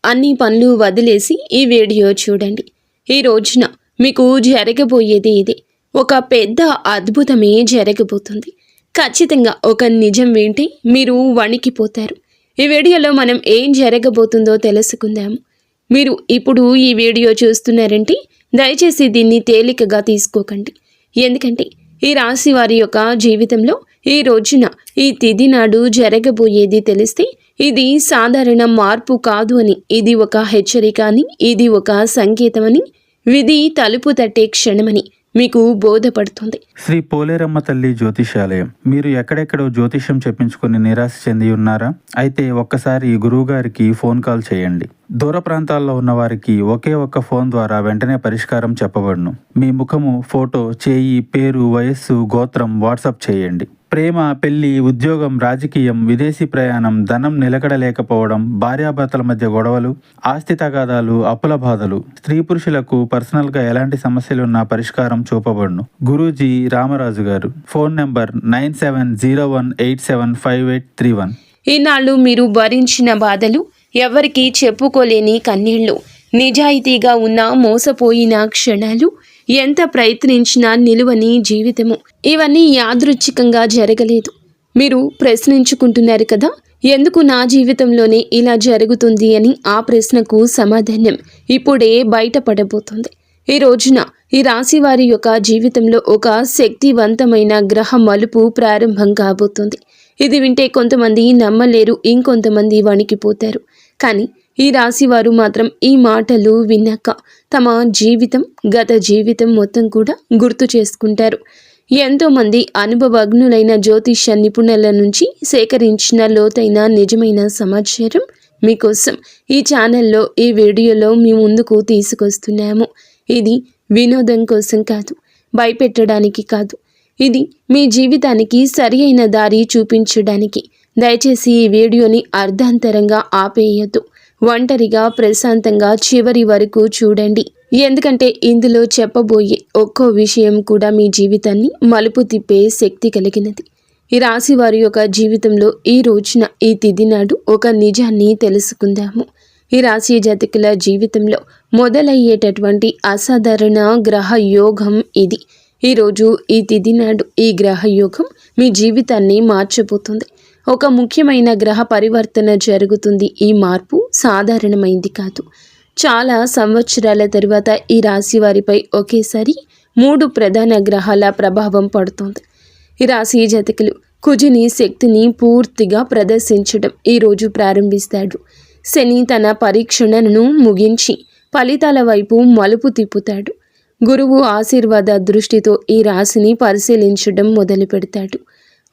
అన్ని పనులు వదిలేసి ఈ వీడియో చూడండి. ఈ రోజున మీకు జరగబోయేది ఇదే. ఒక పెద్ద అద్భుతమే జరగబోతుంది. ఖచ్చితంగా ఒక నిజం వింటే మీరు వణికిపోతారు. ఈ వీడియోలో మనం ఏం జరగబోతుందో తెలుసుకుందాము. మీరు ఇప్పుడు ఈ వీడియో చూస్తున్నారంటే దయచేసి దీన్ని తేలికగా తీసుకోకండి. ఎందుకంటే ఈ రాశి వారి యొక్క జీవితంలో ఈ రోజున ఈ తిథి నాడు జరగబోయేది తెలిస్తే ఇది సాధారణ మార్పు కాదు అని, ఇది ఒక హెచ్చరిక అని, ఇది ఒక సంకేతమని, విధి తలుపు తట్టే క్షణమని మీకు బోధపడుతుంది. శ్రీ పోలేరమ్మ తల్లి జ్యోతిషాలయం. మీరు ఎక్కడెక్కడో జ్యోతిష్యం చెప్పించుకుని నిరాశ చెంది ఉన్నారా? అయితే ఒక్కసారి గురువుగారికి ఫోన్ కాల్ చేయండి. దూర ప్రాంతాల్లో ఉన్న వారికి ఒకే ఒక్క ఫోన్ ద్వారా వెంటనే పరిష్కారం చెప్పబడును. మీ ముఖము, ఫోటో, చేయి, పేరు, వయస్సు, గోత్రం వాట్సాప్ చేయండి. ప్రేమ, పెళ్లి, ఉద్యోగం, రాజకీయం, విదేశీ ప్రయాణం, ధనం నిలకడలేకపోవడం, భార్యాభర్తల మధ్య గొడవలు, ఆస్తి తగాదాలు, అప్పుల బాధలు, స్త్రీ పురుషులకు పర్సనల్గా ఎలాంటి సమస్యలున్నా పరిష్కారం చూపబడును. గురూజీ రామరాజు గారు. Phone number 9701875831. ఈనాళ్ళు మీరు భరించిన బాధలు, ఎవరికి చెప్పుకోలేని కన్నీళ్లు, నిజాయితీగా ఉన్న మోసపోయిన క్షణాలు, ఎంత ప్రయత్నించినా నిలువని జీవితము, ఇవన్నీ యాదృచ్ఛికంగా జరగలేదు. మీరు ప్రశ్నించుకుంటున్నారు కదా, ఎందుకు నా జీవితంలోనే ఇలా జరుగుతుంది అని. ఆ ప్రశ్నకు సమాధానం ఇప్పుడే బయటపడబోతుంది. ఈ రోజున ఈ రాశి వారి యొక్క జీవితంలో ఒక శక్తివంతమైన గ్రహ మలుపు ప్రారంభం కాబోతుంది. ఇది వింటే కొంతమంది నమ్మలేరు, ఇంకొంతమంది వణికిపోతారు. కానీ ఈ రాశి వారు మాత్రం ఈ మాటలు విన్నాక తమ జీవితం, గత జీవితం మొత్తం కూడా గుర్తు చేసుకుంటారు. ఎంతోమంది అనుభవజ్ఞులైన జ్యోతిష్య నిపుణుల నుంచి సేకరించిన లోతైన నిజమైన సమాచారం మీకోసం ఈ ఛానల్లో, ఈ వీడియోలో మీ ముందుకు తీసుకొస్తున్నాము. ఇది వినోదం కోసం కాదు, భయపెట్టడానికి కాదు, ఇది మీ జీవితానికి సరి అయిన దారి చూపించడానికి. దయచేసి ఈ వీడియోని అర్ధాంతరంగా ఆపేయద్దు. ఒంటరిగా ప్రశాంతంగా చివరి వరకు చూడండి. ఎందుకంటే ఇందులో చెప్పబోయే ఒక్కో విషయం కూడా మీ జీవితాన్ని మలుపు తిప్పే శక్తి కలిగినది. ఈ రాశి వారి యొక్క జీవితంలో ఈ రోజున, ఈ తిథి నాడు ఒక నిజాన్ని తెలుసుకుందాము. ఈ రాశి జాతకుల జీవితంలో మొదలయ్యేటటువంటి అసాధారణ గ్రహ యోగం ఇది. ఈరోజు ఈ తిథి నాడు ఈ గ్రహ యోగం మీ జీవితాన్ని మార్చబోతుంది. ఒక ముఖ్యమైన గ్రహ పరివర్తన జరుగుతుంది. ఈ మార్పు సాధారణమైంది కాదు. చాలా సంవత్సరాల తరువాత ఈ రాశి వారిపై ఒకేసారి 3 ప్రధాన గ్రహాల ప్రభావం పడుతుంది. ఈ రాశి జాతకులు కుజుని శక్తిని పూర్తిగా ప్రదర్శించడం ఈరోజు ప్రారంభిస్తాడు. శని తన పరీక్షణను ముగించి ఫలితాల వైపు మలుపు తిప్పుతాడు. గురువు ఆశీర్వాద దృష్టితో ఈ రాశిని పరిశీలించడం మొదలు పెడతాడు.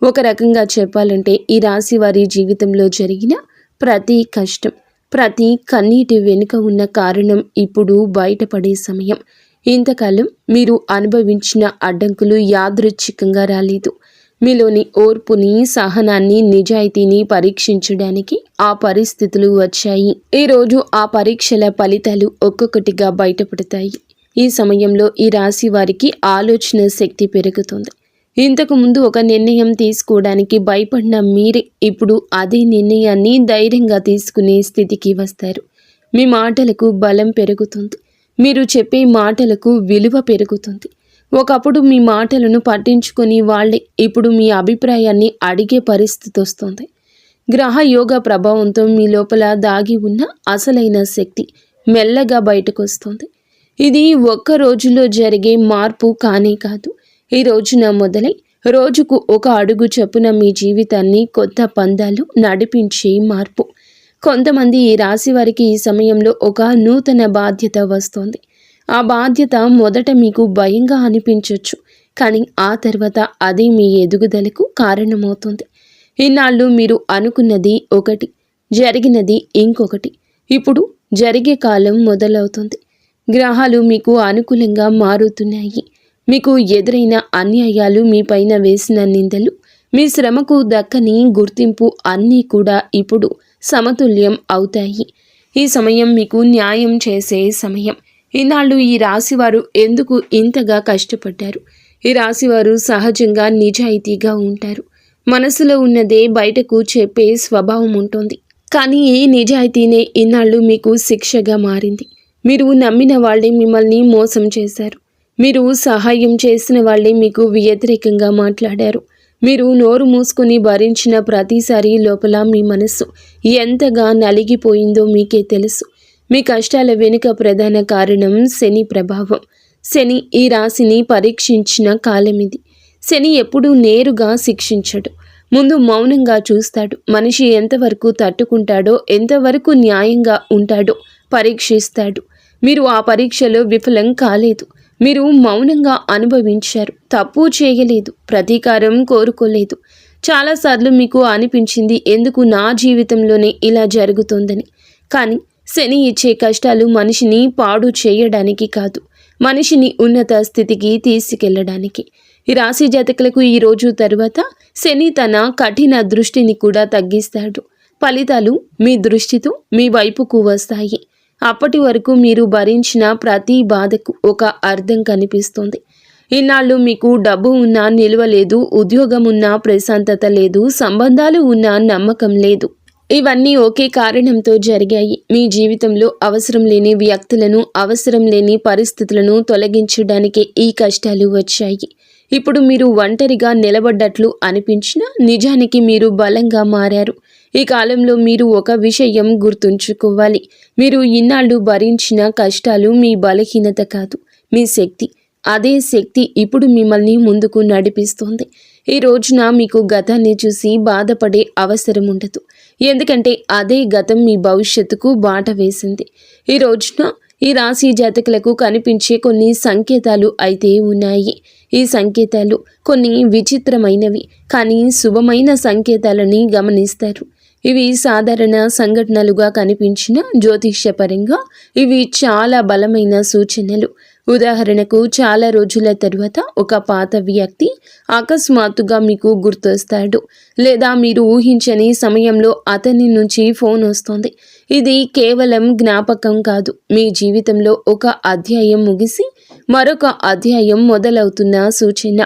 ఒక రకంగా చెప్పాలంటే ఈ రాశి వారి జీవితంలో జరిగిన ప్రతి కష్టం, ప్రతి కన్నీటి వెనుక ఉన్న కారణం ఇప్పుడు బయటపడే సమయం. ఇంతకాలం మీరు అనుభవించిన అడ్డంకులు యాదృచ్ఛికంగా రాలేదు. మీలోని ఓర్పుని, సహనాన్ని, నిజాయితీని పరీక్షించడానికి ఆ పరిస్థితులు వచ్చాయి. ఈరోజు ఆ పరీక్షల ఫలితాలు ఒక్కొక్కటిగా బయటపడతాయి. ఈ సమయంలో ఈ రాశి వారికి ఆలోచన శక్తి పెరుగుతుంది. ఇంతకు ముందు ఒక నిర్ణయం తీసుకోవడానికి భయపడిన మీరే ఇప్పుడు అదే నిర్ణయాన్ని ధైర్యంగా తీసుకునే స్థితికి వస్తారు. మీ మాటలకు బలం పెరుగుతుంది. మీరు చెప్పే మాటలకు విలువ పెరుగుతుంది. ఒకప్పుడు మీ మాటలను పట్టించుకొని వాళ్ళే ఇప్పుడు మీ అభిప్రాయాన్ని అడిగే పరిస్థితి వస్తుంది. గ్రహ యోగ ప్రభావంతో మీ లోపల దాగి ఉన్న అసలైన శక్తి మెల్లగా బయటకు వస్తుంది. ఇది ఒక్క రోజులో జరిగే మార్పు కానే కాదు. ఈ రోజున మొదలై రోజుకు ఒక అడుగు చొప్పున మీ జీవితాన్ని కొత్త పందాలు నడిపించే మార్పు. కొంతమంది ఈ రాశి వారికి ఈ సమయంలో ఒక నూతన బాధ్యత వస్తోంది. ఆ బాధ్యత మొదట మీకు భయంగా అనిపించవచ్చు, కానీ ఆ తర్వాత అది మీ ఎదుగుదలకు కారణమవుతుంది. ఇన్నాళ్ళు మీరు అనుకున్నది ఒకటి, జరిగినది ఇంకొకటి. ఇప్పుడు జరిగే కాలం మొదలవుతుంది. గ్రహాలు మీకు అనుకూలంగా మారుతున్నాయి. మీకు ఎదురైన అన్యాయాలు, మీ పైన వేసిన నిందలు, మీ శ్రమకు దక్కని గుర్తింపు అన్నీ కూడా ఇప్పుడు సమతుల్యం అవుతాయి. ఈ సమయం మీకు న్యాయం చేసే సమయం. ఇన్నాళ్ళు ఈ రాశివారు ఎందుకు ఇంతగా కష్టపడ్డారు? ఈ రాశివారు సహజంగా నిజాయితీగా ఉంటారు. మనసులో ఉన్నదే బయటకు చెప్పే స్వభావం ఉంటుంది. కానీ ఈ నిజాయితీనే ఇన్నాళ్ళు మీకు శిక్షగా మారింది. మీరు నమ్మిన వాళ్ళే మిమ్మల్ని మోసం చేశారు. మీరు సహాయం చేసిన వాళ్ళే మీకు వ్యతిరేకంగా మాట్లాడారు. మీరు నోరు మూసుకుని భరించిన ప్రతిసారి లోపల మీ మనస్సు ఎంతగా నలిగిపోయిందో మీకే తెలుసు. మీ కష్టాల వెనుక ప్రధాన కారణం శని ప్రభావం. శని ఈ రాశిని పరీక్షించిన కాలం ఇది. శని ఎప్పుడూ నేరుగా శిక్షించడు. ముందు మౌనంగా చూస్తాడు. మనిషి ఎంతవరకు తట్టుకుంటాడో, ఎంతవరకు న్యాయంగా ఉంటాడో పరీక్షిస్తాడు. మీరు ఆ పరీక్షలో విఫలం కాలేదు. మీరు మౌనంగా అనుభవించారు. తప్పు చేయలేదు, ప్రతీకారం కోరుకోలేదు. చాలాసార్లు మీకు అనిపించింది, ఎందుకు నా జీవితంలోనే ఇలా జరుగుతోందని. కానీ శని ఇచ్చే కష్టాలు మనిషిని పాడు చేయడానికి కాదు, మనిషిని ఉన్నత స్థితికి తీసుకెళ్లడానికి. ఈ రాశి జాతకులకు ఈ రోజు తరువాత శని తన కఠిన దృష్టిని కూడా తగ్గిస్తాడు. ఫలితాలు మీ దృష్టితో మీ వైపుకు వస్తాయి. అప్పటి వరకు మీరు భరించిన ప్రతి బాధకు ఒక అర్థం కనిపిస్తుంది. ఇన్నాళ్ళు మీకు డబ్బు ఉన్నా నిల్వ లేదు, ఉద్యోగం ఉన్నా ప్రశాంతత లేదు, సంబంధాలు ఉన్నా నమ్మకం లేదు. ఇవన్నీ ఒకే కారణంతో జరిగాయి. మీ జీవితంలో అవసరం లేని వ్యక్తులను, అవసరం లేని పరిస్థితులను తొలగించడానికే ఈ కష్టాలు వచ్చాయి. ఇప్పుడు మీరు ఒంటరిగా నిలబడ్డట్లు అనిపించినా నిజానికి మీరు బలంగా మారారు. ఈ కాలంలో మీరు ఒక విషయం గుర్తుంచుకోవాలి. మీరు ఇన్నాళ్ళు భరించిన కష్టాలు మీ బలహీనత కాదు, మీ శక్తి. అదే శక్తి ఇప్పుడు మిమ్మల్ని ముందుకు నడిపిస్తోంది. ఈ రోజున మీకు గతాన్ని చూసి బాధపడే అవసరం ఉండదు. ఎందుకంటే అదే గతం మీ భవిష్యత్తుకు బాట వేసింది. ఈ రోజున ఈ రాశి జాతకులకు కనిపించే కొన్ని సంకేతాలు అయితే ఉన్నాయి. ఈ సంకేతాలు కొన్ని విచిత్రమైనవి, కానీ శుభమైన సంకేతాలని గమనిస్తారు. ఇవి సాధారణ సంఘటనలుగా కనిపించిన జ్యోతిష్యపరంగా ఇవి చాలా బలమైన సూచనలు. ఉదాహరణకు, చాలా రోజుల తరువాత ఒక పాత వ్యక్తి అకస్మాత్తుగా మీకు గుర్తొస్తాడు, లేదా మీరు ఊహించని సమయంలో అతని నుంచి ఫోన్ వస్తుంది. ఇది కేవలం జ్ఞాపకం కాదు, మీ జీవితంలో ఒక అధ్యాయం ముగిసి మరొక అధ్యాయం మొదలవుతున్న సూచన.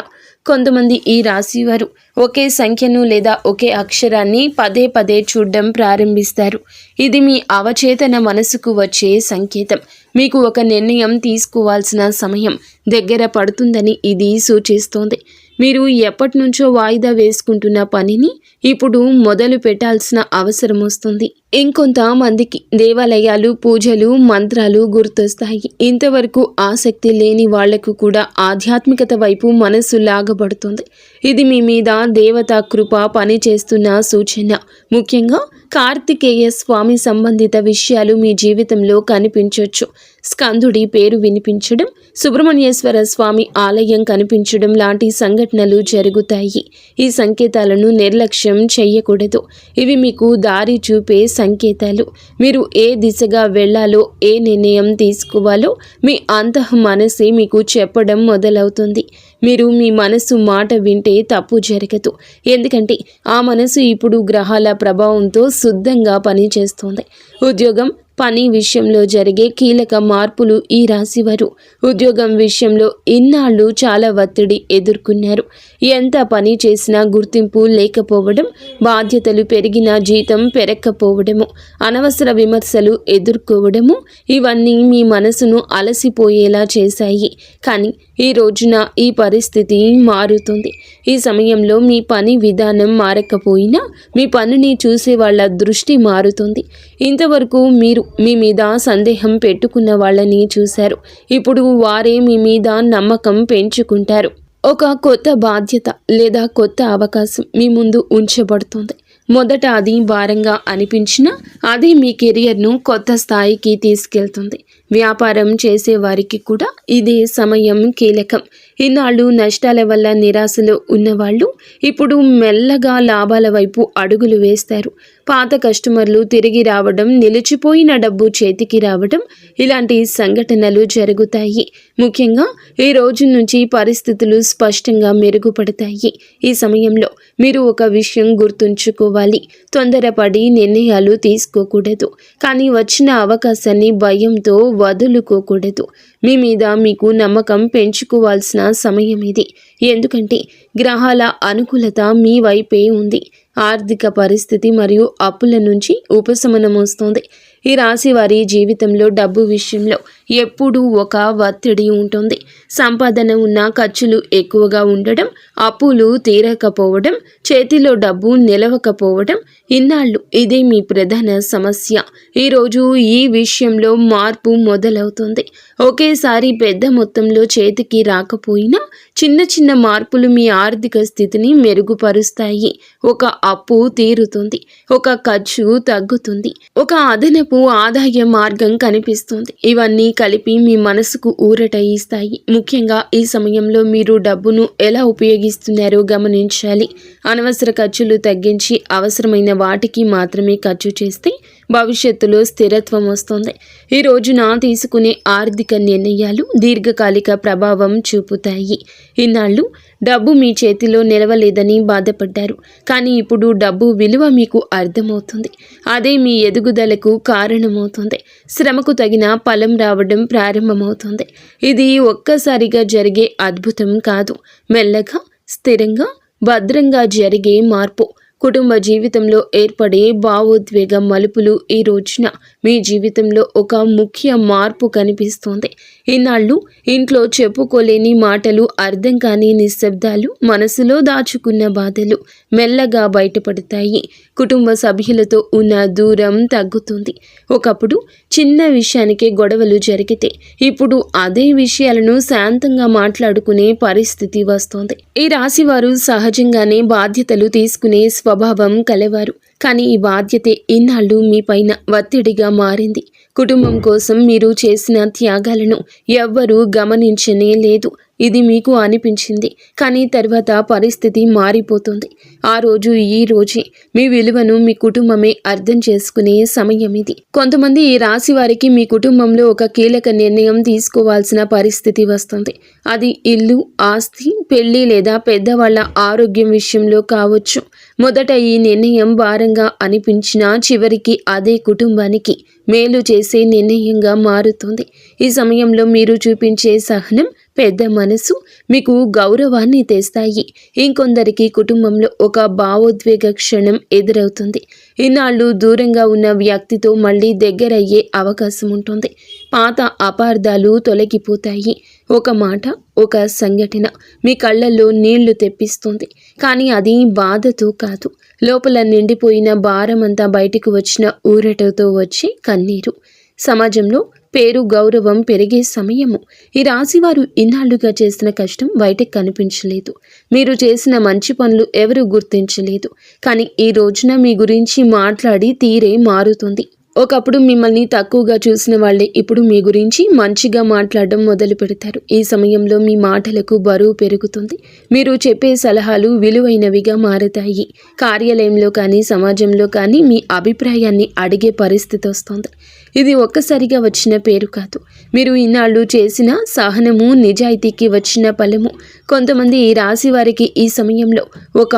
కొంతమంది ఈ రాశి వారు ఒకే సంఖ్యను లేదా ఒకే అక్షరాన్ని పదే పదే చూడడం ప్రారంభిస్తారు. ఇది మీ అవచేతన మనసుకు వచ్చే సంకేతం. మీకు ఒక నిర్ణయం తీసుకోవాల్సిన సమయం దగ్గర పడుతుందని ఇది సూచిస్తోంది. మీరు ఎప్పటి నుంచో వాయిదా వేసుకుంటున్న పనిని ఇప్పుడు మొదలు పెట్టాల్సిన అవసరం వస్తుంది. ఇంకొంతమందికి దేవాలయాలు, పూజలు, మంత్రాలు గుర్తొస్తాయి. ఇంతవరకు ఆసక్తి లేని వాళ్లకు కూడా ఆధ్యాత్మికత వైపు మనసు లాగబడుతుంది. ఇది మీ మీద దేవతా కృప పనిచేస్తున్న సూచన. ముఖ్యంగా కార్తికేయ స్వామి సంబంధిత విషయాలు మీ జీవితంలో కనిపించవచ్చు. స్కందుడి పేరు వినిపించడం, సుబ్రహ్మణ్యేశ్వర స్వామి ఆలయం కనిపించడం లాంటి సంఘటనలు జరుగుతాయి. ఈ సంకేతాలను నిర్లక్ష్యం చేయకూడదు. ఇవి మీకు దారి చూపే సంకేతాలు. మీరు ఏ దిశగా వెళ్ళాలో, ఏ నిర్ణయం తీసుకోవాలో మీ అంతః మనసే మీకు చెప్పడం మొదలవుతుంది. మీరు మీ మనసు మాట వింటే తప్పు జరగదు. ఎందుకంటే ఆ మనసు ఇప్పుడు గ్రహాల ప్రభావంతో శుద్ధంగా పనిచేస్తోంది. ఉద్యోగం, పని విషయంలో జరిగే కీలక మార్పులు. ఈ రాశివారు ఉద్యోగం విషయంలో ఇన్నాళ్ళు చాలా ఒత్తిడి ఎదుర్కొన్నారు. ఎంత పని చేసినా గుర్తింపు లేకపోవడం, బాధ్యతలు పెరిగినా జీతం పెరగకపోవడము, అనవసర విమర్శలు ఎదుర్కోవడము, ఇవన్నీ మీ మనసును అలసిపోయేలా చేశాయి. కానీ ఈ రోజున ఈ పరిస్థితి మారుతుంది. ఈ సమయంలో మీ పని విధానం మారకపోయినా మీ పనిని చూసే వాళ్ళ దృష్టి మారుతుంది. ఇంతవరకు మీరు మీ మీద సందేహం పెట్టుకున్న వాళ్ళని చూశారు. ఇప్పుడు వారే మీ మీద నమ్మకం పెంచుకుంటారు. ఒక కొత్త బాధ్యత లేదా కొత్త అవకాశం మీ ముందు ఉంచబడుతుంది. మొదట అది భారంగా అనిపించినా అది మీ కెరియర్ను కొత్త స్థాయికి తీసుకెళ్తుంది. వ్యాపారం చేసే వారికి కూడా ఇదే సమయం కీలకం. ఇన్నాళ్ళు నష్టాల వల్ల నిరాశలో ఉన్నవాళ్ళు ఇప్పుడు మెల్లగా లాభాల వైపు అడుగులు వేస్తారు. పాత కస్టమర్లు తిరిగి రావడం, నిలిచిపోయిన డబ్బు చేతికి రావడం, ఇలాంటి సంఘటనలు జరుగుతాయి. ముఖ్యంగా ఈ రోజు నుంచి పరిస్థితులు స్పష్టంగా మెరుగుపడతాయి. ఈ సమయంలో మీరు ఒక విషయం గుర్తుంచుకోవాలి. తొందరపడి నిర్ణయాలు తీసుకోకూడదు. కానీ వచ్చిన అవకాశాన్ని భయంతో వదులుకోకూడదు. మీ మీద మీకు నమ్మకం పెంచుకోవాల్సిన సమయం ఇది. ఎందుకంటే గ్రహాల అనుకూలత మీ వైపే ఉంది. ఆర్థిక పరిస్థితి మరియు అప్పుల నుంచి ఉపశమనం వస్తుంది. ఈ రాశి వారి జీవితంలో డబ్బు విషయంలో ఎప్పుడూ ఒక ఒత్తిడి ఉంటుంది. సంపాదన ఉన్న ఖర్చులు ఎక్కువగా ఉండడం, అప్పులు తీరకపోవడం, చేతిలో డబ్బు నిలవకపోవడం ఇన్నాళ్ళు ఇదే మీ ప్రధాన సమస్య. ఈరోజు ఈ విషయంలో మార్పు మొదలవుతుంది. ఒకేసారి పెద్ద మొత్తంలో చేతికి రాకపోయినా చిన్న చిన్న మార్పులు మీ ఆర్థిక స్థితిని మెరుగుపరుస్తాయి. ఒక అప్పు తీరుతుంది, ఒక ఖర్చు తగ్గుతుంది, ఒక అదనపు ఆదాయ మార్గం కనిపిస్తుంది. ఇవన్నీ కలిపి మీ మనసుకు ఊరట ఇస్తాయి. ముఖ్యంగా ఈ సమయంలో మీరు డబ్బును ఎలా ఉపయోగిస్తున్నారో గమనించాలి. అనవసర ఖర్చులు తగ్గించి అవసరమైన వాటికి మాత్రమే ఖర్చు చేస్తే భవిష్యత్తులో స్థిరత్వం వస్తుంది. ఈ రోజున తీసుకునే ఆర్థిక నిర్ణయాలు దీర్ఘకాలిక ప్రభావం చూపుతాయి. ఇన్నాళ్ళు డబ్బు మీ చేతిలో నిలవలేదని బాధపడ్డారు, కానీ ఇప్పుడు డబ్బు విలువ మీకు అర్థమవుతుంది. అదే మీ ఎదుగుదలకు కారణమవుతుంది. శ్రమకు తగిన ఫలం రావడం ప్రారంభమవుతుంది. ఇది ఒక్కసారిగా జరిగే అద్భుతం కాదు, మెల్లగా స్థిరంగా భద్రంగా జరిగే మార్పు. కుటుంబ జీవితంలో ఏర్పడే భావోద్వేగ మలుపులు ఈ రోజున మీ జీవితంలో ఒక ముఖ్య మార్పు కనిపిస్తోంది. ఇన్నాళ్ళు ఇంట్లో చెప్పుకోలేని మాటలు, అర్థం కాని నిశ్శబ్దాలు, మనసులో దాచుకున్న బాధలు మెల్లగా బయటపడతాయి. కుటుంబ సభ్యులతో ఉన్న దూరం తగ్గుతుంది. ఒకప్పుడు చిన్న విషయానికే గొడవలు జరిగితే ఇప్పుడు అదే విషయాలను శాంతంగా మాట్లాడుకునే పరిస్థితి వస్తోంది. ఈ రాశివారు సహజంగానే బాధ్యతలు తీసుకునే స్వభావం కలవారు, కానీ ఈ బాధ్యతే ఇన్నాళ్ళు మీ పైన ఒత్తిడిగా మారింది. కుటుంబం కోసం మీరు చేసిన త్యాగాలను ఎవ్వరూ గమనించనే లేదు. ఇది మీకు అనిపించింది, కానీ తర్వాత పరిస్థితి మారిపోతుంది. ఆ రోజు ఈ రోజే మీ విలువను మీ కుటుంబమే అర్థం చేసుకునే సమయం ఇది. కొంతమంది ఈ రాశి వారికి మీ కుటుంబంలో ఒక కీలక నిర్ణయం తీసుకోవాల్సిన పరిస్థితి వస్తుంది. అది ఇల్లు, ఆస్తి, పెళ్లి లేదా పెద్దవాళ్ల ఆరోగ్యం విషయంలో కావచ్చు. మొదట ఈ నిర్ణయం భారంగా అనిపించినా చివరికి అదే కుటుంబానికి మేలు చేసే నిర్ణయంగా మారుతుంది. ఈ సమయంలో మీరు చూపించే సహనం, పెద్ద మనసు మీకు గౌరవాన్ని తెస్తాయి. ఇంకొందరికి కుటుంబంలో ఒక భావోద్వేగ క్షణం ఎదురవుతుంది. ఇన్నాళ్ళు దూరంగా ఉన్న వ్యక్తితో మళ్ళీ దగ్గరయ్యే అవకాశం ఉంటుంది. పాత అపార్థాలు తొలగిపోతాయి. ఒక మాట, ఒక సంఘటన మీ కళ్ళల్లో నీళ్లు తెప్పిస్తుంది, కానీ అది బాధతో కాదు, లోపల నిండిపోయిన భారమంతా బయటకు వచ్చిన ఊరటతో వచ్చే కన్నీరు. సమాజంలో పేరు, గౌరవం పెరిగే సమయము. ఈ రాశివారు ఇన్నాళ్లుగా చేసిన కష్టం బయటకు కనిపించలేదు. మీరు చేసిన మంచి పనులు ఎవరు గుర్తించలేదు, కానీ ఈ రోజున మీ గురించి మాట్లాడి తీరే మారుతుంది. ఒకప్పుడు మిమ్మల్ని తక్కువగా చూసిన వాళ్ళే ఇప్పుడు మీ గురించి మంచిగా మాట్లాడడం మొదలు పెడతారు. ఈ సమయంలో మీ మాటలకు బరువు పెరుగుతుంది. మీరు చెప్పే సలహాలు విలువైనవిగా మారతాయి. కార్యాలయంలో కానీ సమాజంలో కానీ మీ అభిప్రాయాన్ని అడిగే పరిస్థితి వస్తుంది. ఇది ఒక్కసారిగా వచ్చిన పేరు కాదు, మీరు ఇన్నాళ్ళు చేసిన సహనము, నిజాయితీకి వచ్చిన ఫలము. కొంతమంది ఈ రాశి వారికి ఈ సమయంలో ఒక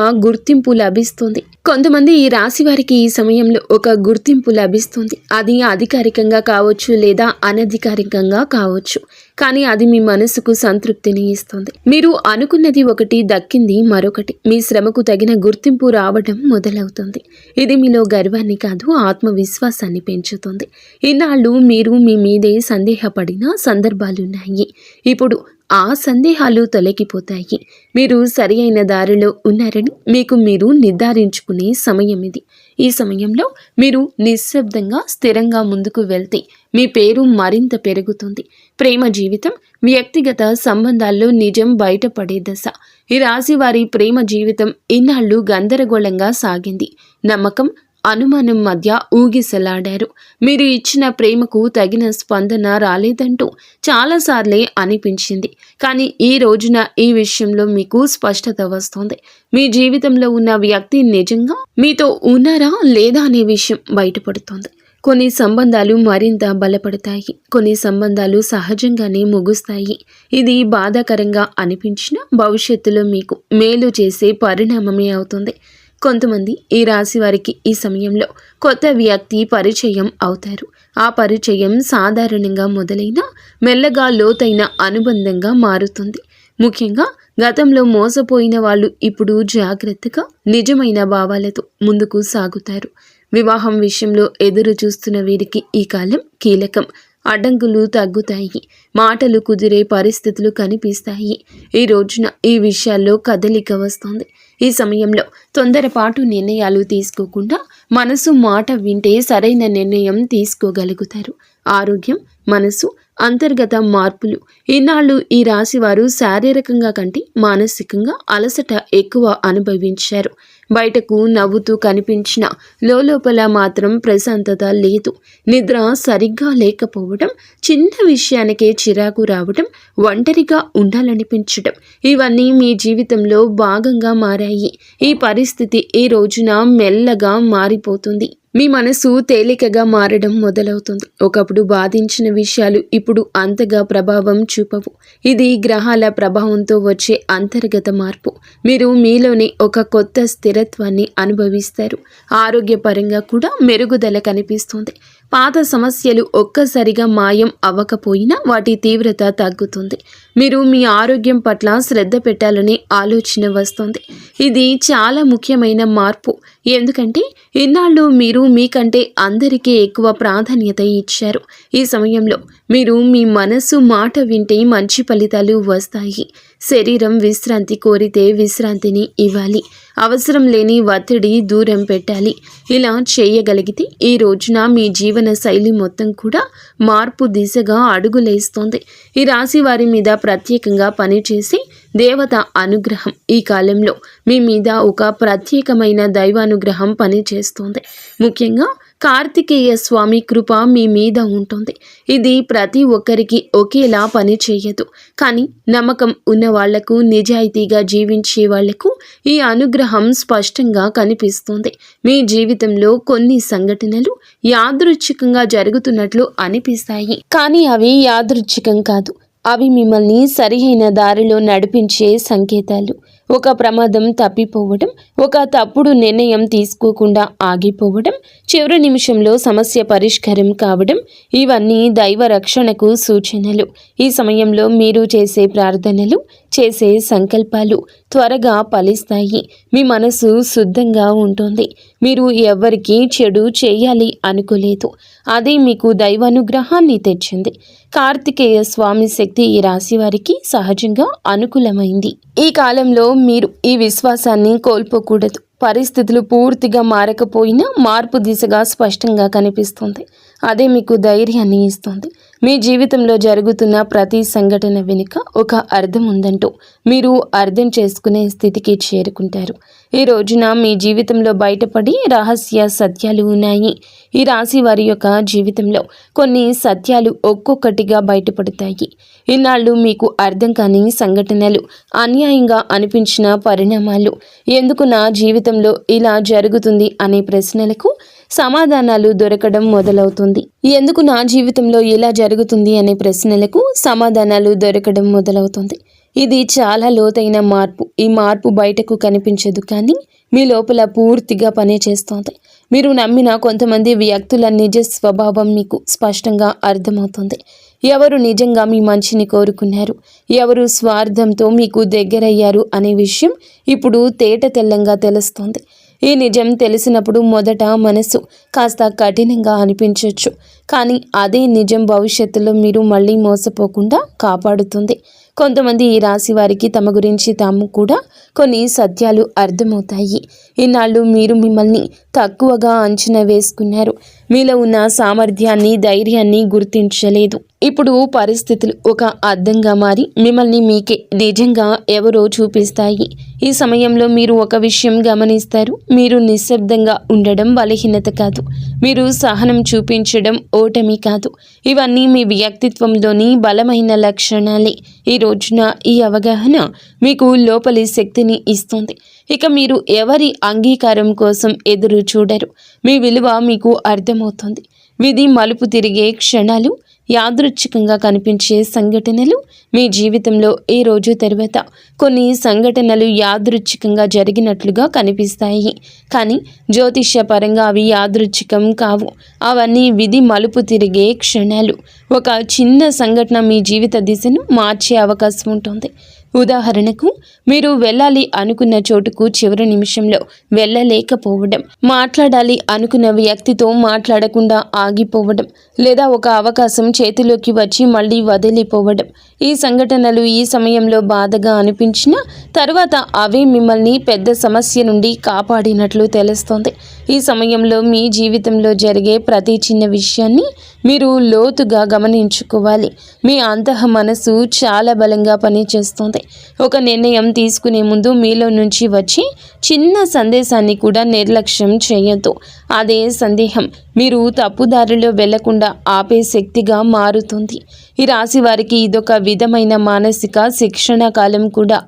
గుర్తింపు లభిస్తుంది. అది అధికారికంగా కావచ్చు లేదా అనధికారికంగా కావచ్చు, కానీ అది మీ మనసుకు సంతృప్తిని ఇస్తుంది. మీరు అనుకున్నది ఒకటి, దక్కింది మరొకటి. మీ శ్రమకు తగిన గుర్తింపు రావడం మొదలవుతుంది. ఇది మీలో గర్వాన్ని కాదు, ఆత్మవిశ్వాసాన్ని పెంచుతుంది. ఇన్నాళ్ళు మీరు మీ మీదే సందేహపడిన సందర్భాలున్నాయి. ఇప్పుడు ఆ సందేహాలు తొలగిపోతాయి. మీరు సరి అయిన దారిలో ఉన్నారని మీకు మీరు నిర్ధారించుకునే సమయం ఇది. ఈ సమయంలో మీరు నిశ్శబ్దంగా స్థిరంగా ముందుకు వెళ్తే మీ పేరు మరింత పెరుగుతుంది. ప్రేమ జీవితం, వ్యక్తిగత సంబంధాల్లో నిజం బయటపడే దశ. ఈ రాశి వారి ప్రేమ జీవితం ఇన్నాళ్ళు గందరగోళంగా సాగింది. నమ్మకం, అనుమానం మధ్య ఊగిసలాడారు. మీరు ఇచ్చిన ప్రేమకు తగిన స్పందన రాలేదంటూ చాలాసార్లే అనిపించింది, కానీ ఈ రోజున ఈ విషయంలో మీకు స్పష్టత వస్తుంది. మీ జీవితంలో ఉన్న వ్యక్తి నిజంగా మీతో ఉన్నారా లేదా అనే విషయం బయటపడుతుంది. కొన్ని సంబంధాలు మరింత బలపడతాయి, కొన్ని సంబంధాలు సహజంగానే ముగుస్తాయి. ఇది బాధాకరంగా అనిపించినా భవిష్యత్తులో మీకు మేలు చేసే పరిణామమే అవుతుంది. కొంతమంది ఈ రాశి వారికి ఈ సమయంలో కొత్త వ్యక్తి పరిచయం అవుతారు. ఆ పరిచయం సాధారణంగా మొదలైన మెల్లగా లోతైన అనుబంధంగా మారుతుంది. ముఖ్యంగా గతంలో మోసపోయిన వాళ్ళు ఇప్పుడు జాగ్రత్తగా నిజమైన భావాలతో ముందుకు సాగుతారు. వివాహం విషయంలో ఎదురు చూస్తున్న వీరికి ఈ కాలం కీలకం. అడ్డంకులు తగ్గుతాయి, మాటలు కుదిరే పరిస్థితులు కనిపిస్తాయి. ఈ రోజున ఈ విషయాల్లో కదలిక వస్తుంది. ఈ సమయంలో తొందరపాటు నిర్ణయాలు తీసుకోకుండా మనసు మాట వింటే సరైన నిర్ణయం తీసుకోగలుగుతారు. ఆరోగ్యం, మనసు, అంతర్గత మార్పులు. ఈనాళ్ళు ఈ రాశి వారు శారీరకంగా కంటే మానసికంగా అలసట ఎక్కువ అనుభవించారు. బయటకు నవ్వుతూ కనిపించిన లోపల మాత్రం ప్రశాంతత లేదు. నిద్ర సరిగ్గా లేకపోవడం, చిన్న విషయానికే చిరాకు రావడం, ఒంటరిగా ఉండాలనిపించడం, ఇవన్నీ మీ జీవితంలో భాగంగా మారాయి. ఈ పరిస్థితి ఈ రోజున మెల్లగా మారిపోతుంది. మీ మనసు తేలికగా మారడం మొదలవుతుంది. ఒకప్పుడు బాధించిన విషయాలు ఇప్పుడు అంతగా ప్రభావం చూపవు. ఇది గ్రహాల ప్రభావంతో వచ్చే అంతర్గత మార్పు. మీరు మీలోని ఒక కొత్త స్థిరత్వాన్ని అనుభవిస్తారు. ఆరోగ్యపరంగా కూడా మెరుగుదల కనిపిస్తుంది. పాత సమస్యలు ఒక్కసారిగా మాయం అవ్వకపోయినా వాటి తీవ్రత తగ్గుతుంది. మీరు మీ ఆరోగ్యం పట్ల శ్రద్ధ పెట్టాలనే ఆలోచన వస్తుంది. ఇది చాలా ముఖ్యమైన మార్పు. ఎందుకంటే ఇన్నాళ్ళు మీరు మీకంటే అందరికీ ఎక్కువ ప్రాధాన్యత ఇచ్చారు. ఈ సమయంలో మీరు మీ మనసు మాట వింటే మంచి ఫలితాలు వస్తాయి. శరీరం విశ్రాంతి కోరితే విశ్రాంతిని ఇవ్వాలి. అవసరం లేని ఒత్తిడి దూరం పెట్టాలి. ఇలా చేయగలిగితే ఈ రోజున మీ జీవన శైలి మొత్తం కూడా మార్పు దిశగా అడుగులేస్తోంది. ఈ రాశి వారి మీద ప్రత్యేకంగా పనిచేసే దేవత అనుగ్రహం ఈ కాలంలో మీ మీద ఒక ప్రత్యేకమైన దైవానుగ్రహం పనిచేస్తోంది. ముఖ్యంగా కార్తికేయ స్వామి కృప మీ మీద ఉంటుంది. ఇది ప్రతి ఒక్కరికి ఒకేలా పని చేయదు. కానీ నమ్మకం ఉన్న వాళ్లకు, నిజాయితీగా జీవించే వాళ్లకు ఈ అనుగ్రహం స్పష్టంగా కనిపిస్తుంది. మీ జీవితంలో కొన్ని సంఘటనలు యాదృచ్ఛికంగా జరుగుతున్నట్లు అనిపిస్తాయి. కానీ అవి యాదృచ్ఛికం కాదు. అవి మిమ్మల్ని సరియైన దారిలో నడిపించే సంకేతాలు. ఒక ప్రమాదం తప్పిపోవడం, ఒక తప్పుడు నిర్ణయం తీసుకోకుండా ఆగిపోవడం, చివరి నిమిషంలో సమస్య పరిష్కారం కావడం, ఇవన్నీ దైవ రక్షణకు సూచనలు. ఈ సమయంలో మీరు చేసే ప్రార్థనలు, చేసే సంకల్పాలు త్వరగా ఫలిస్తాయి. మీ మనసు శుద్ధంగా ఉంటుంది. మీరు ఎవ్వరికీ చెడు చేయాలి అనుకోలేదు. అదే మీకు దైవానుగ్రహాన్ని తెచ్చింది. కార్తికేయ స్వామి శక్తి ఈ రాశి వారికి సహజంగా అనుకూలమైంది. ఈ కాలంలో మీరు ఈ విశ్వాసాన్ని కోల్పోకూడదు. పరిస్థితులు పూర్తిగా మారకపోయినా మార్పు దిశగా స్పష్టంగా కనిపిస్తుంది. అదే మీకు ధైర్యాన్ని ఇస్తుంది. మీ జీవితంలో జరుగుతున్న ప్రతి సంఘటన వెనుక ఒక అర్థం ఉందంటూ మీరు అర్థం చేసుకునే స్థితికి చేరుకుంటారు. ఈ రోజున మీ జీవితంలో బయటపడి రహస్య సత్యాలు ఉన్నాయి. ఈ రాశి వారి యొక్క జీవితంలో కొన్ని సత్యాలు ఒక్కొక్కటిగా బయటపడతాయి. ఇన్నాళ్ళు మీకు అర్థం కాని సంఘటనలు, అన్యాయంగా అనిపించిన పరిణామాలు, ఎందుకు నా జీవితంలో ఇలా జరుగుతుంది అనే ప్రశ్నలకు సమాధానాలు దొరకడం మొదలవుతుంది. ఎందుకు నా జీవితంలో ఇలా జరుగుతుంది అనే ప్రశ్నలకు సమాధానాలు దొరకడం మొదలవుతుంది. ఇది చాలా లోతైన మార్పు. ఈ మార్పు బయటకు కనిపించదు, కానీ మీ లోపల పూర్తిగా పనిచేస్తోంది. మీరు నమ్మిన కొంతమంది వ్యక్తుల నిజ స్వభావం మీకు స్పష్టంగా అర్థమవుతుంది. ఎవరు నిజంగా మీ మంచిని కోరుకున్నారు, ఎవరు స్వార్థంతో మీకు దగ్గరయ్యారు అనే విషయం ఇప్పుడు తేట తెల్లంగా తెలుస్తోంది. ఈ నిజం తెలిసినప్పుడు మొదట మనసు కాస్త కఠినంగా అనిపించవచ్చు, కానీ అదే నిజం భవిష్యత్తులో మీరు మళ్ళీ మోసపోకుండా కాపాడుతుంది. కొంతమంది ఈ రాశి వారికి తమ గురించి తాము కూడా కొన్ని సత్యాలు అర్థమవుతాయి. ఇన్నాళ్ళు మీరు మిమ్మల్ని తక్కువగా అంచనా వేసుకున్నారు. మీలో ఉన్న సామర్థ్యాన్ని, ధైర్యాన్ని గుర్తించలేదు. ఇప్పుడు పరిస్థితులు ఒక అద్దంగా మారి మిమ్మల్ని మీకే నిజంగా ఎవరో చూపిస్తాయి. ఈ సమయంలో మీరు ఒక విషయం గమనిస్తారు. మీరు నిశ్శబ్దంగా ఉండడం బలహీనత కాదు. మీరు సహనం చూపించడం ఓటమి కాదు. ఇవన్నీ మీ వ్యక్తిత్వంలోని బలమైన లక్షణాలే. ఈ రోజున ఈ అవగాహన మీకు లోపలి శక్తిని ఇస్తుంది. ఇక మీరు ఎవరి అంగీకారం కోసం ఎదురు చూడరు. మీ విలువ మీకు అర్థమవుతుంది. విధి మలుపు తిరిగే క్షణాలు, యాదృచ్ఛికంగా కనిపించే సంఘటనలు, మీ జీవితంలో ఈ రోజు తర్వాత కొన్ని సంఘటనలు యాదృచ్ఛికంగా జరిగినట్లుగా కనిపిస్తాయి. కానీ జ్యోతిష్యపరంగా అవి యాదృచ్ఛికం కావు. అవన్నీ విధి మలుపు తిరిగే క్షణాలు. ఒక చిన్న సంఘటన మీ జీవిత దిశను మార్చే అవకాశం ఉంటుంది. ఉదాహరణకు, మీరు వెళ్ళాలి అనుకున్న చోటుకు చివరి నిమిషంలో వెళ్ళలేకపోవడం, మాట్లాడాలి అనుకున్న వ్యక్తితో మాట్లాడకుండా ఆగిపోవడం, లేదా ఒక అవకాశం చేతిలోకి వచ్చి మళ్ళీ వదిలిపోవడం. ఈ సంఘటనలు ఈ సమయంలో బాధగా అనిపించినా తర్వాత అవే మిమ్మల్ని పెద్ద సమస్య నుండి కాపాడినట్లు తెలుస్తోంది. ఈ సమయంలో మీ జీవితంలో జరిగే ప్రతి చిన్న విషయాన్ని మీరు లోతుగా గమనించుకోవాలి. మీ అంతః మనసు చాలా బలంగా పనిచేస్తుంది. ఒక నిర్ణయం తీసుకునే ముందు మీలో నుంచి వచ్చి చిన్న సందేశాన్ని కూడా నిర్లక్ష్యం చేయొద్దు. అదే సందేహం మీరు తప్పుదారిలో వెళ్లకుండా ఆపే శక్తిగా మారుతుంది. ఈ రాశి వారికి ఇదొక విధమైన మానసిక శిక్షణ కాలం కూడా.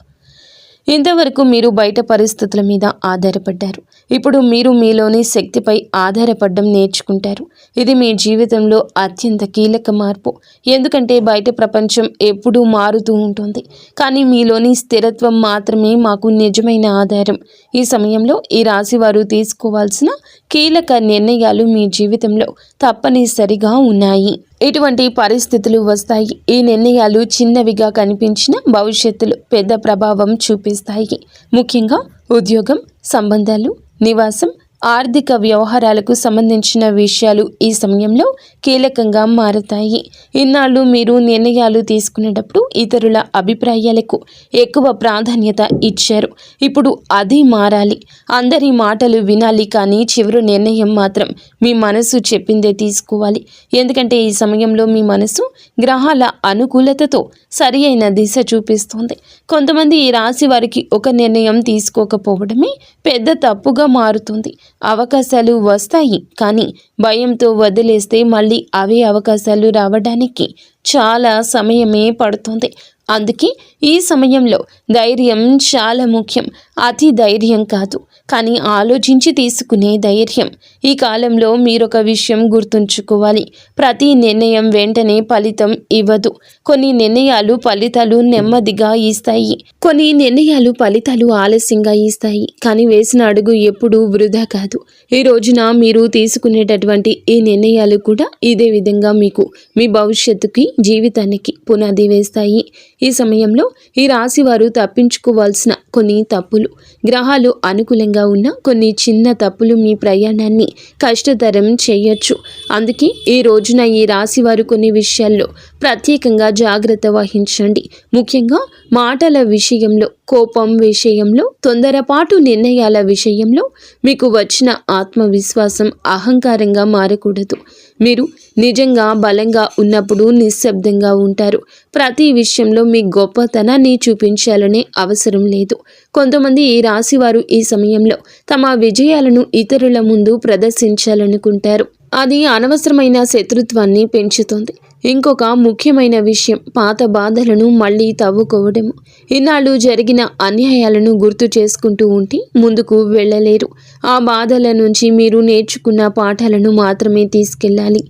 ఇంతవరకు మీరు బయట పరిస్థితుల మీద ఆధారపడ్డారు. ఇప్పుడు మీరు మీలోని శక్తిపై ఆధారపడడం నేర్చుకుంటారు. ఇది మీ జీవితంలో అత్యంత కీలక మార్పు. ఎందుకంటే బయట ప్రపంచం ఎప్పుడూ మారుతూ ఉంటుంది, కానీ మీలోని స్థిరత్వం మాత్రమే మాకు నిజమైన ఆధారం. ఈ సమయంలో ఈ రాశి వారు తీసుకోవాల్సిన కీలక నిర్ణయాలు మీ జీవితంలో తప్పనిసరిగా ఉన్నాయి. ఇటువంటి పరిస్థితులు వస్తాయి. ఈ నిర్ణయాలు చిన్నవిగా కనిపించిన భవిష్యత్తులో పెద్ద ప్రభావం చూపిస్తాయి. ముఖ్యంగా ఉద్యోగం, సంబంధాలు, నివాసం, ఆర్థిక వ్యవహారాలకు సంబంధించిన విషయాలు ఈ సమయంలో కీలకంగా మారతాయి. ఇన్నాళ్ళు మీరు నిర్ణయాలు తీసుకునేటప్పుడు ఇతరుల అభిప్రాయాలకు ఎక్కువ ప్రాధాన్యత ఇచ్చారు. ఇప్పుడు అది మారాలి. అందరి మాటలు వినాలి, కానీ చివరి నిర్ణయం మాత్రం మీ మనసు చెప్పిందే తీసుకోవాలి. ఎందుకంటే ఈ సమయంలో మీ మనసు గ్రహాల అనుకూలతతో సరి అయిన దిశ చూపిస్తుంది. కొంతమంది ఈ రాశి వారికి ఒక నిర్ణయం తీసుకోకపోవడమే పెద్ద తప్పుగా మారుతుంది. అవకాశాలు వస్తాయి, కానీ భయంతో వదిలేస్తే మళ్ళీ అవే అవకాశాలు రావడానికి చాలా సమయమే పడుతుంది. అందుకే ఈ సమయంలో ధైర్యం చాలా ముఖ్యం. అతి ధైర్యం కాదు, కానీ ఆలోచించి తీసుకునే ధైర్యం. ఈ కాలంలో మీరొక విషయం గుర్తుంచుకోవాలి. ప్రతి నిర్ణయం వెంటనే ఫలితం ఇవ్వదు. కొన్ని నిర్ణయాలు ఫలితాలు నెమ్మదిగా ఇస్తాయి, కొన్ని నిర్ణయాలు ఫలితాలు ఆలస్యంగా ఇస్తాయి. కానీ వేసిన అడుగు ఎప్పుడూ వృధా కాదు. ఈ రోజున మీరు తీసుకునేటటువంటి ఈ నిర్ణయాలు కూడా ఇదే విధంగా మీకు మీ భవిష్యత్తుకి, జీవితానికి పునాది వేస్తాయి. ఈ సమయంలో ఈ రాశి వారు తప్పించుకోవాల్సిన కొన్ని తప్పులు. గ్రహాలు అనుకూలంగా ఉన్న కొన్ని చిన్న తప్పులు మీ ప్రయాణాన్ని కష్టతరం చేయొచ్చు. అందుకే ఈ రోజున ఈ రాశి వారు కొన్ని విషయాల్లో ప్రత్యేకంగా జాగ్రత్త వహించండి. ముఖ్యంగా మాటల విషయంలో, కోపం విషయంలో, తొందరపాటు నిర్ణయాల విషయంలో మీకు వచ్చిన ఆత్మవిశ్వాసం అహంకారంగా మారకూడదు. మీరు నిజంగా బలంగా ఉన్నప్పుడు నిశ్శబ్దంగా ఉంటారు. ప్రతి విషయంలో మీ గొప్పతనాన్ని చూపించాలనే అవసరం లేదు. కొంతమంది ఈ రాశి వారు ఈ సమయంలో తమ విజయాలను ఇతరుల ముందు ప్రదర్శించాలనుకుంటారు. అది అనవసరమైన శత్రుత్వాన్ని పెంచుతుంది. ఇంకొక ముఖ్యమైన విషయం పాత బాధలను మళ్ళీ తవ్వుకోవడము. ఇన్నాళ్ళు జరిగిన అన్యాయాలను గుర్తు చేసుకుంటూ ఉంటే ముందుకు వెళ్ళలేరు. ఆ బాధల నుంచి మీరు నేర్చుకున్న పాఠాలను మాత్రమే తీసుకెళ్ళాలి,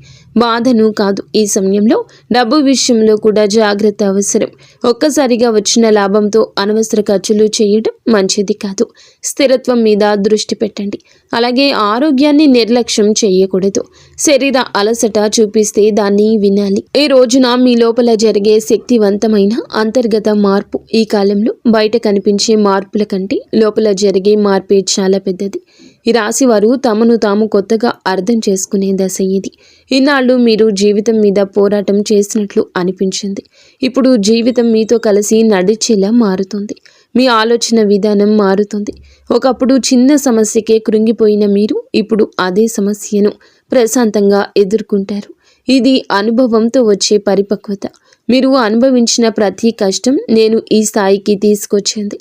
బాధను కాదు. ఈ సమయంలో డబ్బు విషయంలో కూడా జాగ్రత్త అవసరం. ఒక్కసారిగా వచ్చిన లాభంతో అనవసర ఖర్చులు చేయడం మంచిది కాదు. స్థిరత్వం మీద దృష్టి పెట్టండి. అలాగే ఆరోగ్యాన్ని నిర్లక్ష్యం చేయకూడదు. శరీర అలసట చూపిస్తే దాన్ని వినాలి. ఈ రోజున మీ లోపల జరిగే శక్తివంతమైన అంతర్గత మార్పు ఈ కాలంలో బయట కనిపించే మార్పుల కంటే లోపల జరిగే మార్పే చాలా పెద్దది. ఈ రాశి వారు తమను తాము కొత్తగా అర్థం చేసుకునే దశ ఇది. ఇన్నాళ్ళు మీరు జీవితం మీద పోరాటం చేసినట్లు అనిపించింది. ఇప్పుడు జీవితం మీతో కలిసి నడిచేలా మారుతుంది. మీ ఆలోచన విధానం మారుతుంది. ఒకప్పుడు చిన్న సమస్యకే కృంగిపోయిన మీరు ఇప్పుడు అదే సమస్యను ప్రశాంతంగా ఎదుర్కొంటారు. ఇది అనుభవంతో వచ్చే పరిపక్వత. మీరు అనుభవించిన ప్రతి కష్టం నేను ఈ స్థాయికి తీసుకొచ్చింది.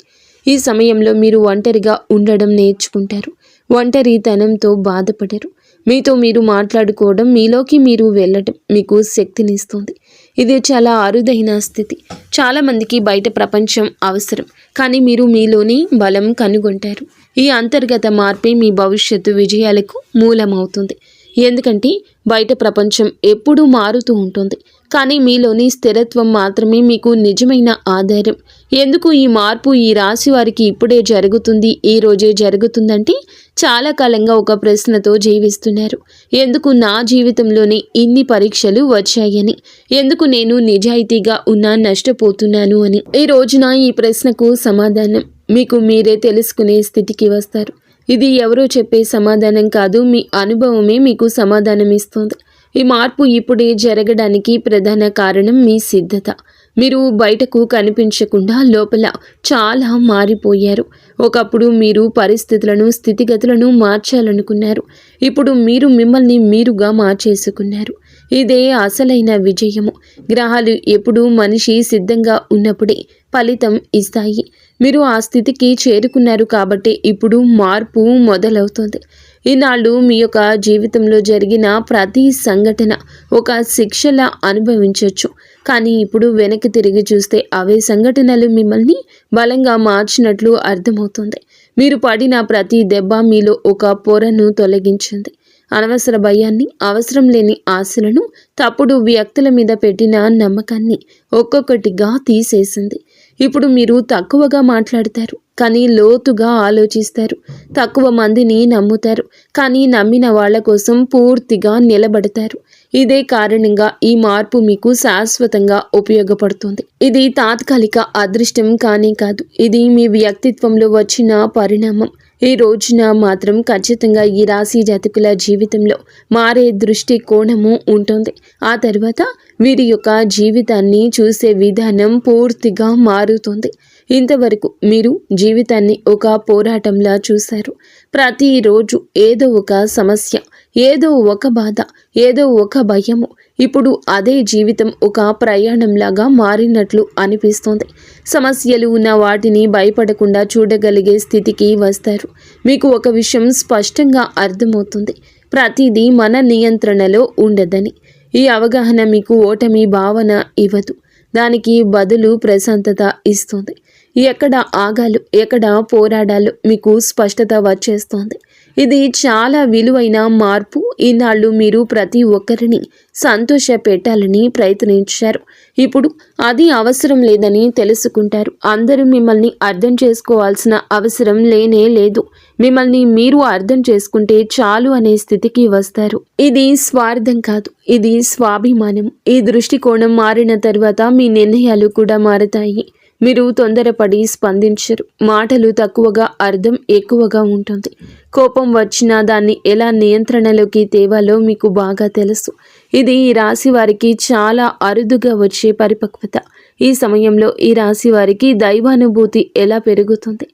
ఈ సమయంలో మీరు ఒంటరిగా ఉండడం నేర్చుకుంటారు. ఒంటరితనంతో బాధపడరు. మీతో మీరు మాట్లాడుకోవడం, మీలోకి మీరు వెళ్ళడం మీకు శక్తినిస్తుంది. ఇది చాలా అరుదైన స్థితి. చాలామందికి బయట ప్రపంచం అవసరం, కానీ మీరు మీలోని బలం కనుగొంటారు. ఈ అంతర్గత మార్పే మీ భవిష్యత్తు విజయాలకు మూలమవుతుంది. ఎందుకంటే బయట ప్రపంచం ఎప్పుడూ మారుతూ ఉంటుంది, కానీ మీలోని స్థిరత్వం మాత్రమే మీకు నిజమైన ఆధారం. ఎందుకు ఈ మార్పు ఈ రాశి వారికి ఇప్పుడే జరుగుతుంది, ఈ రోజే జరుగుతుందంటే చాలా కాలంగా ఒక ప్రశ్నతో జీవిస్తున్నారు. ఎందుకు నా జీవితంలోనే ఇన్ని పరీక్షలు వచ్చాయని, ఎందుకు నేను నిజాయితీగా ఉన్నా నష్టపోతున్నాను అని. ఈ రోజున ఈ ప్రశ్నకు సమాధానం మీకు మీరే తెలుసుకునే స్థితికి వస్తారు. ఇది ఎవరో చెప్పే సమాధానం కాదు, మీ అనుభవమే మీకు సమాధానం ఇస్తుంది. ఈ మార్పు ఇప్పుడే జరగడానికి ప్రధాన కారణం మీ సిద్ధత. మీరు బయటకు కనిపించకుండా లోపల చాలా మారిపోయారు. ఒకప్పుడు మీరు పరిస్థితులను, స్థితిగతులను మార్చాలనుకున్నారు. ఇప్పుడు మీరు మిమ్మల్ని మీరుగా మార్చేసుకున్నారు. ఇదే అసలైన విజయము. గ్రహాలు ఎప్పుడూ మనిషి సిద్ధంగా ఉన్నప్పుడే ఫలితం ఇస్తాయి. మీరు ఆ స్థితికి చేరుకున్నారు కాబట్టి ఇప్పుడు మార్పు మొదలవుతుంది. ఈనాళ్ళు మీ యొక్క జీవితంలో జరిగిన ప్రతి సంఘటన ఒక శిక్షలా అనుభవించవచ్చు. కానీ ఇప్పుడు వెనక్కి తిరిగి చూస్తే అవే సంఘటనలు మిమ్మల్ని బలంగా మార్చినట్లు అర్థమవుతుంది. మీరు పడిన ప్రతి దెబ్బ మీలో ఒక పొరను తొలగించింది. అనవసర భయాన్ని, అవసరం లేని ఆశలను, తప్పుడు వ్యక్తుల మీద పెట్టిన నమ్మకాన్ని ఒక్కొక్కటిగా తీసేసింది. ఇప్పుడు మీరు తక్కువగా మాట్లాడతారు, కానీ లోతుగా ఆలోచిస్తారు. తక్కువ మందిని నమ్ముతారు, కానీ నమ్మిన వాళ్ళ కోసం పూర్తిగా నిలబడతారు. ఇదే కారణంగా ఈ మార్పు మీకు శాశ్వతంగా ఉపయోగపడుతుంది. ఇది తాత్కాలిక అదృష్టం కానే కాదు, ఇది మీ వ్యక్తిత్వంలో వచ్చిన పరిణామం. ఈ రోజున మాత్రం ఖచ్చితంగా ఈ రాశి జాతకుల జీవితంలో మారే దృష్టి కోణము ఉంటుంది. ఆ తర్వాత వీరి యొక్క జీవితాన్ని చూసే విధానం పూర్తిగా మారుతుంది. ఇంతవరకు మీరు జీవితాన్ని ఒక పోరాటంలా చూశారు. ప్రతిరోజు ఏదో ఒక సమస్య, ఏదో ఒక బాధ, ఏదో ఒక భయము. ఇప్పుడు అదే జీవితం ఒక ప్రయాణంలాగా మారినట్లు అనిపిస్తోంది. సమస్యలు ఉన్న వాటిని భయపడకుండా చూడగలిగే స్థితికి వస్తారు. మీకు ఒక విషయం స్పష్టంగా అర్థమవుతుంది, ప్రతిదీ మన నియంత్రణలో ఉండదని. ఈ అవగాహన మీకు ఓటమి భావన ఇవ్వదు, దానికి బదులు ప్రశాంతత ఇస్తుంది. ఎక్కడ ఆగాలో, ఎక్కడ పోరాడాలో మీకు స్పష్టత వచ్చేస్తోంది. ఇది చాలా విలువైన మార్పు. ఈనాళ్ళు మీరు ప్రతి ఒక్కరిని సంతోష పెట్టాలని ప్రయత్నించారు. ఇప్పుడు అది అవసరం లేదని తెలుసుకుంటారు. అందరూ మిమ్మల్ని అర్థం చేసుకోవాల్సిన అవసరం లేనే లేదు. మిమ్మల్ని మీరు అర్థం చేసుకుంటే చాలు అనే స్థితికి వస్తారు. ఇది స్వార్థం కాదు, ఇది స్వాభిమానం. ఈ దృష్టికోణం మారిన తర్వాత మీ నిర్ణయాలు కూడా మారతాయి. మీరు తొందరపడి స్పందించరు. మాటలు తక్కువగా, అర్థం ఎక్కువగా ఉంటుంది. కోపం వచ్చినా దాన్ని ఎలా నియంత్రణలోకి తేవాలో మీకు బాగా తెలుసు. ఇది ఈ రాశి వారికి చాలా అరుదుగా వచ్చే పరిపక్వత. ఈ సమయంలో ఈ రాశి వారికి దైవానుభూతి ఎలా పెరుగుతుంది?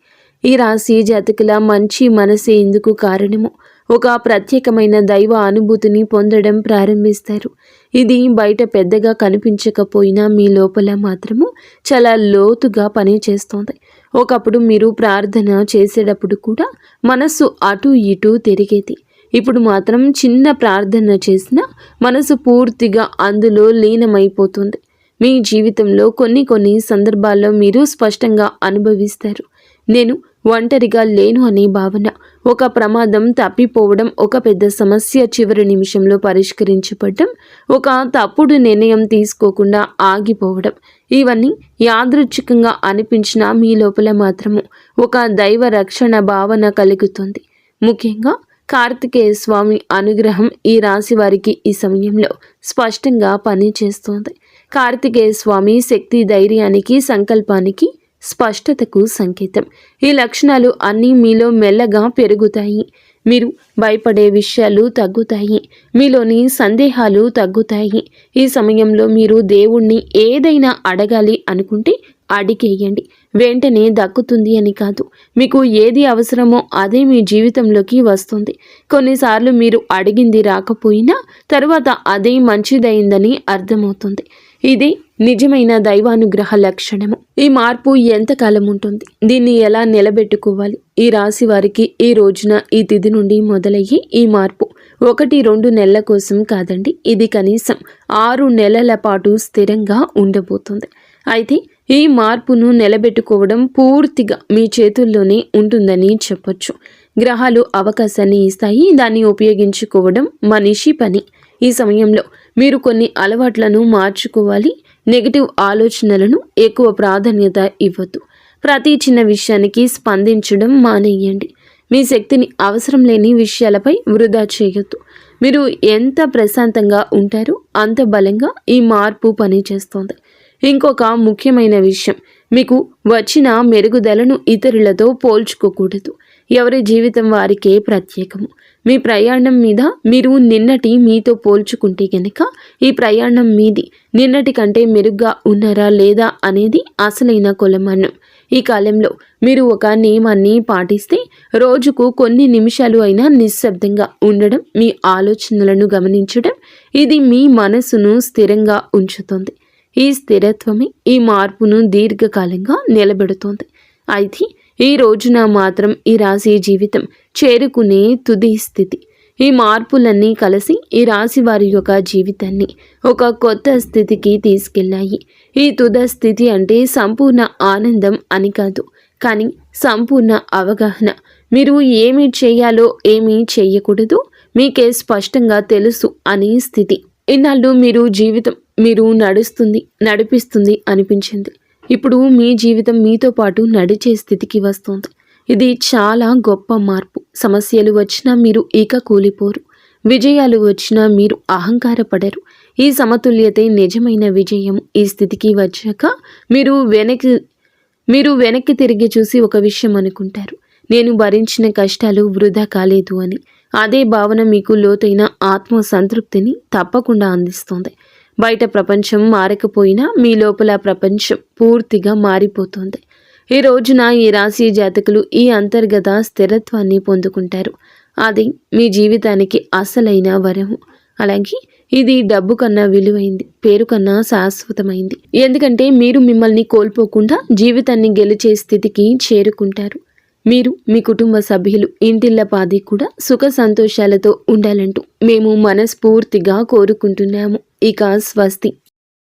ఈ రాశి జాతకుల మంచి మనసే ఇందుకు కారణము. ఒక ప్రత్యేకమైన దైవ అనుభూతిని పొందడం ప్రారంభిస్తారు. ఇది బయట పెద్దగా కనిపించకపోయినా మీ లోపల మాత్రము చాలా లోతుగా పనిచేస్తోంది. ఒకప్పుడు మీరు ప్రార్థన చేసేటప్పుడు కూడా మనసు అటు ఇటు తిరిగేది. ఇప్పుడు మాత్రం చిన్న ప్రార్థన చేసినా మనసు పూర్తిగా అందులో లీనమైపోతుంది. మీ జీవితంలో కొన్ని సందర్భాల్లో మీరు స్పష్టంగా అనుభవిస్తారు. నేను ఒంటరిగా లేను అనే భావన, ఒక ప్రమాదం తప్పిపోవడం, ఒక పెద్ద సమస్య చివరి నిమిషంలో పరిష్కరించబడడం, ఒక తప్పుడు నిర్ణయం తీసుకోకుండా ఆగిపోవడం, ఇవన్నీ యాదృచ్ఛికంగా అనిపించినా మీ లోపల మాత్రము ఒక దైవ రక్షణ భావన కలుగుతుంది. ముఖ్యంగా కార్తికేయ స్వామి అనుగ్రహం ఈ రాశి వారికి ఈ సమయంలో స్పష్టంగా పనిచేస్తోంది. కార్తికేయ స్వామి శక్తి, ధైర్యానికి, సంకల్పానికి, స్పష్టతకు సంకేతం. ఈ లక్షణాలు అన్నీ మీలో మెల్లగా పెరుగుతాయి. మీరు భయపడే విషయాలు తగ్గుతాయి. మీలోని సందేహాలు తగ్గుతాయి. ఈ సమయంలో మీరు దేవుణ్ణి ఏదైనా అడగాలి అనుకుంటే అడిగేయండి. వెంటనే దక్కుతుంది అని కాదు. మీకు ఏది అవసరమో అదే మీ జీవితంలోకి వస్తుంది. కొన్నిసార్లు మీరు అడిగింది రాకపోయినా తర్వాత అదే మంచిదైందని అర్థమవుతుంది. ఇది నిజమైన దైవానుగ్రహ లక్షణము. ఈ మార్పు ఎంతకాలం ఉంటుంది? దీన్ని ఎలా నిలబెట్టుకోవాలి? ఈ రాశి వారికి ఈ రోజున, ఈ తిథి నుండి మొదలయ్యి ఈ మార్పు 1-2 నెలల కోసం కాదండి. ఇది కనీసం 6 నెలల పాటు స్థిరంగా ఉండబోతుంది. అయితే ఈ మార్పును నిలబెట్టుకోవడం పూర్తిగా మీ చేతుల్లోనే ఉంటుందని చెప్పొచ్చు. గ్రహాలు అవకాశాన్ని ఇస్తాయి, దాన్ని ఉపయోగించుకోవడం మనిషి పని. ఈ సమయంలో మీరు కొన్ని అలవాట్లను మార్చుకోవాలి. నెగిటివ్ ఆలోచనలను ఎక్కువ ప్రాధాన్యత ఇవ్వద్దు. ప్రతి చిన్న విషయానికి స్పందించడం మానేయండి. మీ శక్తిని అవసరం లేని విషయాలపై వృధా చేయొద్దు. మీరు ఎంత ప్రశాంతంగా ఉంటారో అంత బలంగా ఈ మార్పు పనిచేస్తోంది. ఇంకొక ముఖ్యమైన విషయం, మీకు వచ్చిన మెరుగుదలను ఇతరులతో పోల్చుకోకూడదు. ఎవరి జీవితం వారికే ప్రత్యేకము. మీ ప్రయాణం మీద మీరు నిన్నటి మీతో పోల్చుకుంటే గనక ఈ ప్రయాణం మీది నిన్నటి కంటే మెరుగ్గా ఉన్నారా లేదా అనేది అసలైన కొలమానం. ఈ కాలంలో మీరు ఒక నియమాన్ని పాటిస్తే రోజుకు కొన్ని నిమిషాలు అయినా నిశ్శబ్దంగా ఉండడం, మీ ఆలోచనలను గమనించడం, ఇది మీ మనసును స్థిరంగా ఉంచుతుంది. ఈ స్థిరత్వమే ఈ మార్పును దీర్ఘకాలంగా నిలబెడుతోంది. అయితే ఈ రోజున మాత్రం ఈ రాశి జీవితం చేరుకునే తుది స్థితి. ఈ మార్పులన్నీ కలిసి ఈ రాశి వారి యొక్క జీవితాన్ని ఒక కొత్త స్థితికి తీసుకెళ్ళాయి. ఈ తుద స్థితి అంటే సంపూర్ణ ఆనందం అని కాదు, కానీ సంపూర్ణ అవగాహన. మీరు ఏమి చేయాలో ఏమీ చేయకూడదు మీకే స్పష్టంగా తెలుసు అనే స్థితి. ఇన్నాళ్ళు మీరు నడిపిస్తుంది అనిపించింది. ఇప్పుడు మీ జీవితం మీతో పాటు నడిచే స్థితికి వస్తుంది. ఇది చాలా గొప్ప మార్పు. సమస్యలు వచ్చినా మీరు ఇక కూలిపోరు. విజయాలు వచ్చినా మీరు అహంకారపడరు. ఈ సమతుల్యతే నిజమైన విజయం. ఈ స్థితికి వచ్చాక మీరు వెనక్కి తిరిగి చూసి ఒక విషయం అనుకుంటారు, నేను భరించిన కష్టాలు వృధా కాలేదు అని. అదే భావన మీకు లోతైన ఆత్మ సంతృప్తిని తప్పకుండా అందిస్తుంది. బయట ప్రపంచం మారకపోయినా మీ లోపల ప్రపంచం పూర్తిగా మారిపోతుంది. ఈ రోజున ఈ రాశి జాతకులు ఈ అంతర్గత స్థిరత్వాన్ని పొందుకుంటారు. అది మీ జీవితానికి అసలైన వరము. అలాగే ఇది డబ్బు కన్నా విలువైంది, పేరు కన్నా శాశ్వతమైంది. ఎందుకంటే మీరు మిమ్మల్ని కోల్పోకుండా జీవితాన్ని గెలిచే స్థితికి చేరుకుంటారు. మీరు, మీ కుటుంబ సభ్యులు, ఇంటిల్లపాది కూడా సుఖ సంతోషాలతో ఉండాలంటూ మేము మనస్ఫూర్తిగా కోరుకుంటున్నాము. ఇక స్వస్తి.